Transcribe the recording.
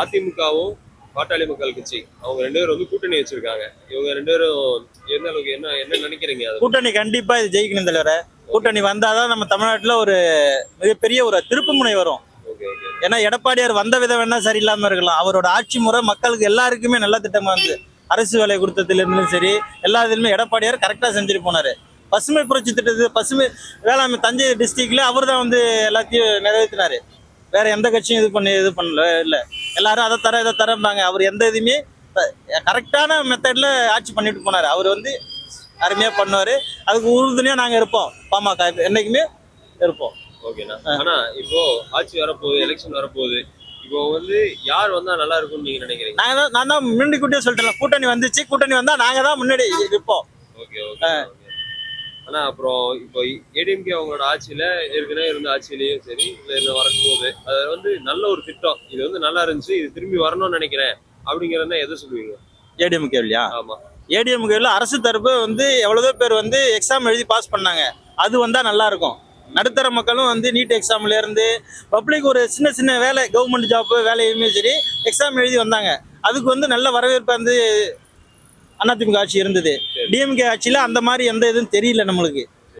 அதிமுகவும் பாட்டாளி மக்கள் கட்சி அவங்க 2 பேரும் வந்து கூட்டணி வச்சிருக்காங்க. இவங்க 2 பேரும் எந்த அளவுக்கு என்ன என்ன நினைக்கிறீங்க அதை? கூட்டணி கண்டிப்பா இது ஜெயிக்கணும் தலைவர. கூட்டணி வந்தாதான் நம்ம தமிழ்நாட்டுல ஒரு மிகப்பெரிய ஒரு திருப்பு முனை வரும். Okay okay. ஏன்னா எடப்பாடியார் வந்த விதம் வேணா சரியில்லாம இருக்கலாம், அவரோட ஆட்சி முறை மக்களுக்கு எல்லாருக்குமே நல்ல திட்டமா இருந்து அரசு வேலை கொடுத்ததுல இருந்தும் சரி எல்லா இதுலயுமே எடப்பாடியார் கரெக்டா செஞ்சுட்டு போனாரு. பசுமை புரட்சி திட்டத்து பசுமை வேளாண்மை தஞ்சை டிஸ்ட்ரிக்ட்ல அவர் தான் வந்து எல்லாத்தையும் நிறைவேற்றினாரு. வேற எந்த கட்சியும் இது பண்ணல இல்ல. எல்லாரும் அதை தர இதை தரம்பாங்க. அவர் எந்த இதுவுமே கரெக்டான மெத்தட்ல ஆட்சி பண்ணிட்டு போனாரு. அவர் வந்து அருமையா பண்ணுவாரு. அதுக்கு உறுதுணையா நாங்க இருப்போம். பாமக என்னைக்குமே இருப்போம். ஓகேண்ணா. ஆனா இப்போ ஆட்சி வரப்போகுது, எலெக்ஷன் வரப்போகுது. இப்போ வந்து யார் வந்தா நல்லா இருக்கும்னு நீங்க நினைக்கிறீங்க? நான் தான் முன்னாடி கூட்டியே சொல்லிட்டேன், கூட்டணி வந்துச்சு, கூட்டணி வந்தா நாங்க தான் முன்னாடி இருப்போம். Okay okay. ஆனா அப்புறம் இப்போ ஏடிஎம்கே அவங்களோட ஆட்சியில ஏற்கனவே இருந்த ஆட்சியிலயும் சரி இல்ல இந்த வரப்போகுது அது வந்து நல்ல ஒரு திட்டம், இது வந்து நல்லா இருந்துச்சு, இது திரும்பி வரணும்னு நினைக்கிறேன் அப்படிங்கறத எதை சொல்லுவீங்க? ஏடிஎம்கே இல்லையா? ஆமா. ஏடிஎம்கேல அரசு தரப்பு வந்து எவ்வளவோ பேர் வந்து எக்ஸாம் எழுதி பாஸ் பண்ணாங்க. அது வந்தா நல்லா இருக்கும். நடுத்தர மக்களும் வந்து நீட் எக்ஸாம்ல இருந்து பப்ளிக் ஒரு சின்ன சின்ன வேலை கவர்மெண்ட் ஜாப் வேலையுமே சரி எக்ஸாம் எழுதி வந்தாங்க. அதுக்கு வந்து நல்ல வரவேற்பு வந்து அதிமுக ஆட்சி இருந்தது. டிஎம்கே ஆட்சியில அந்த மாதிரி எந்த இதுவும் தெரியல நம்மளுக்கு.